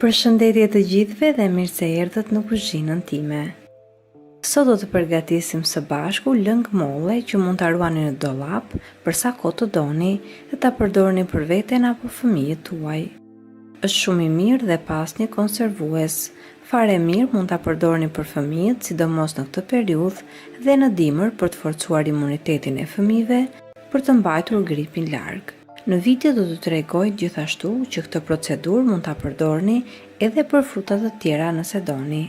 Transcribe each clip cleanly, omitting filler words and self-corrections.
Përshëndetje të gjithëve dhe mirë se erdhët në kuzhinën time. Sot do të përgatisim së bashku lëng molle që mund ta ruani në dollap për sa kohë të doni dhe ta përdorni për veten apo fëmijët tuaj. Është shumë i mirë dhe pas një konservues. Fare mirë mund ta përdorni për fëmijët, sidomos në këtë periudhë dhe në dimër për të forcuar imunitetin e fëmijëve, për të mbajtur gripin larg. Në video do të tregoj gjithashtu që këtë procedurë mund ta përdorni edhe për fruta të tjera nëse doni.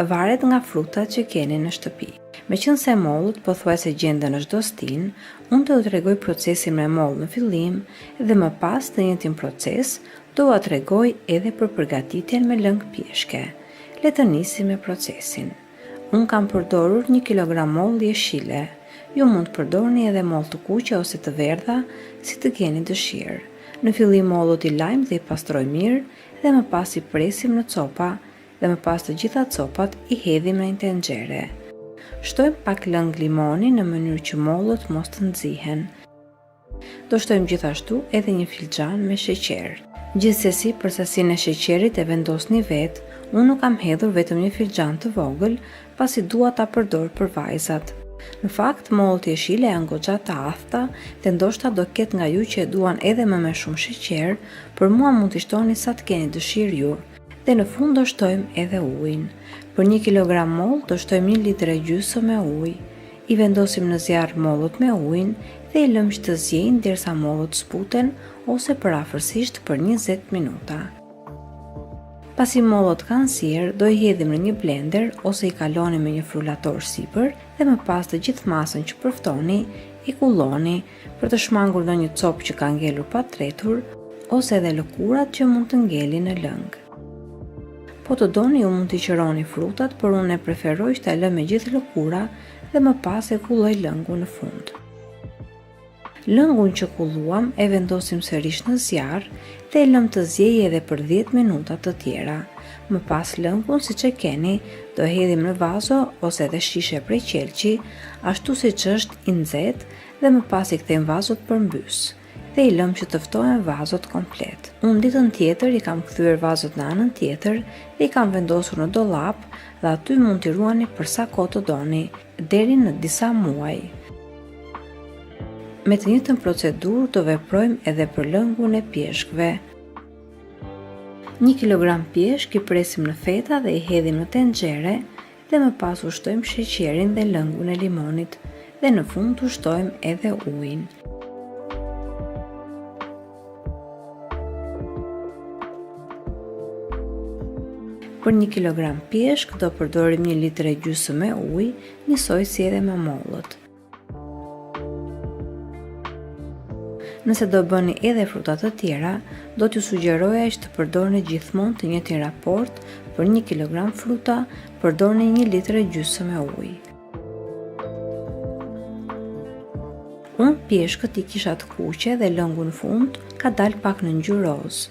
Varet nga frutat që keni në shtëpi. Meqense mollët pothuajse gjenden në çdo stinë, unë do t'ju tregoj procesin me mollë në fillim dhe më pas të njëjtin proces do t'ju tregoj edhe për përgatitjen me lëng pjeshke. Le të nisim me procesin. Unë kam përdorur 1 kg mollë jeshile. Ju mund të përdorni edhe mollë të kuqe ose të verdha, si të keni dëshirë. Në fillim mollët i lajm dhe i pastroj mirë dhe më pas i presim në copa dhe më pas të gjitha copat i hedhim në një tenxhere. Shtojmë pak lëng limoni në mënyrë që mollët mos të nxihen. Do shtojmë gjithashtu edhe një filxhan me sheqer. Gjithsesi, për sasinë e sheqerit e vendosni vetë. Unë nuk kam hedhur vetëm një filxhan të vogël, pasi dua ta përdor për vajzat. Në fakt, mollët jeshile janë goxha të afta dhe ndoshta do ketë nga ju që e duan edhe më me shumë sheqer, për mua mund t'i shtoni sa të keni dëshirë ju. Dhe në fund do shtojmë edhe ujin. Për 1 kg mollë do shtojmë 1 litër e gjysmë me ujë. I vendosim në zjarr mollët me ujin dhe i lëmë që të zjejnë derisa mollët sputen ose parafërsisht për 20 minuta. Pasi mollët kanë sier, do i hedhim në një blender ose i kaloni me një frulator sipër dhe më pas të gjithë masën që përftoni i kulloni për të shmangur në një copë që ka ngelur pa tretur ose edhe lëkurat që mund të ngelin në lëng. Po të doni ju mund t'i qëroni frutat, por unë e preferoj që ta lë me gjithë lëkura dhe më pas e kulloj lëngun në fund. Lëngun që kulluam e vendosim sërish në zjarr dhe e lëm të zjejë edhe për 10 minuta të tjera. Më pas lëngun, siç e keni, do e hedhim në vazo ose edhe shishe prej qelçi, ashtu siç është i nxehtë dhe më pas i kthejmë vazot përmbys dhe i lëm që të ftohen vazot komplet. Unë ditën tjetër i kam kthyer vazot në anën tjetër dhe i kam vendosur në dollap dhe aty mund t'i ruani për sa kohë të doni, deri në disa muaj. Me të njëjtën procedurë do veprojmë edhe për lëngun e pjeshkëve. 1 kg pjeshk i presim në feta dhe i hedhim në tenxhere dhe më pas u shtojmë sheqerin dhe lëngun e limonit dhe në fund u shtojmë edhe ujin. Për 1 kg pjeshk do përdorim 1 litër e gjysmë me ujë, njësoj si edhe me mollët. Nëse do bëni edhe fruta të tjera, do t'ju sugjeroja që të përdorni gjithmonë të njëjtin raport. Për 1 kg fruta, përdorni 1 litër e gjysmë me ujë. Unë pjeshkët i kisha të kuqe dhe lëngu në fund ka dalë pak në ngjyrë roz.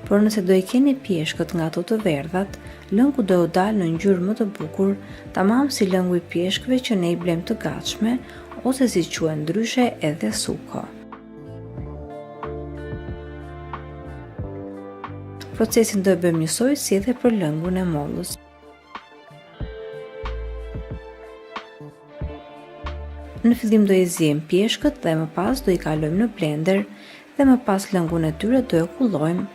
Por nëse do i keni pjeshkët nga ato të verdhat, lëngu do u dalë në ngjyrë më të bukur, tamam si lëngu i pjeshkëve që ne i blem të gatshme, ose si quhen ndryshe edhe suko. Procesin do e bëjmë njësoj si edhe për lëngun e mollës. Në fillim do i zjem pjeshkët dhe më pas do i kalojmë në blender dhe më pas lëngun e tyre do e kullojmë.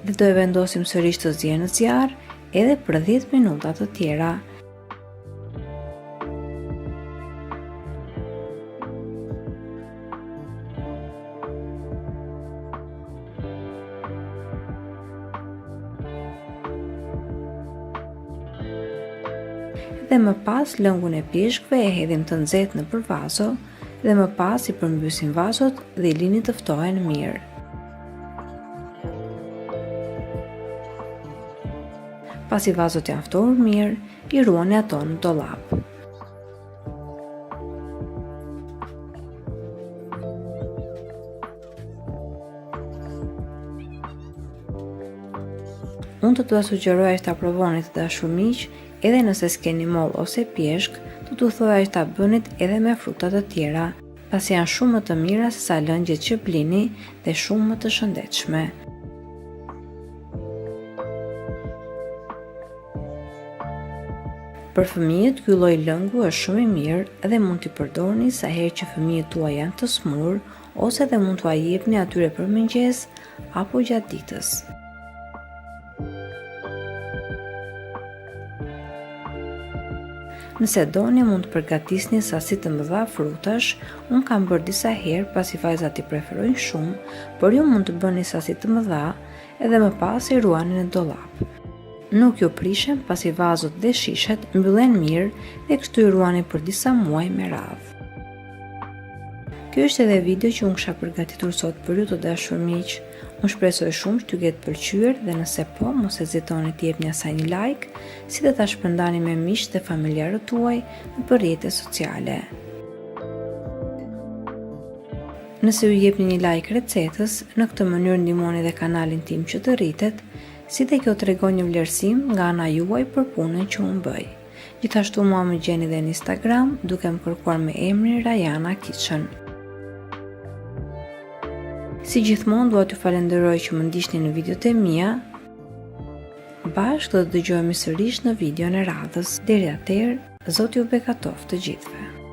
Dhe do e vendosim sërish të zjenë në zjarr edhe për 10 minuta të tjera. Dhe më pas lëngun e pjeshkëve e hedhim të nxehtë nëpër vazo dhe më pas i përmbysim vazot dhe i lini të ftohen mirë. Pasi vazot janë ftohur mirë, i ruani ato në dollap. Unë të t'ua sugjeroj që ta provoni të dashur miq, edhe nëse s'keni moll ose pjeshk, do t'u thoja që ta bënit edhe me fruta të tjera, pasi janë shumë më të mira se sa lëngjet që blini dhe shumë më të shëndetshme. Për fëmijët, ky lloj lëngu është shumë i mirë dhe mund t'i përdorni sa herë që fëmijët tuaj janë të smur, ose dhe mund t'ua jepni atyre për mëngjes apo gjatë ditës. Nëse doni mund të përgatisni sasi të mëdha frutash, unë kam bërë disa herë pasi vajzat i preferojnë shumë, por ju mund të bëni sasi të mëdha edhe më pas i ruani në dollap. Nuk ju prishen pasi vazot dhe shishet mbyllen mirë dhe kështu i ruani për disa muaj me radhë. Kjo është edhe video që unë kisha përgatitur sot për ju të dashur miq. Unë shpresoj shumë që t'ju ketë pëlqyer dhe nëse po, mos hezitoni të jepni asaj një like, si dhe ta shpërndani me miqtë dhe familjarët tuaj nëpër rrjetet sociale. Nëse ju jepni një like recetës, në këtë mënyrë ndihmoni dhe kanalin tim që të rritet, si dhe kjo tregon një vlerësim nga ana juaj për punën që unë bëj. Gjithashtu mua më gjeni dhe në Instagram duke më kërkuar me emrin Rajana Kitchen. Si gjithmonë dua t'ju falenderoj që më ndiqni në videot e mia. Bashkë do të dëgjohemi sërish në videon e radhës. Deri atëherë, Zoti ju bekatoft të gjithëve.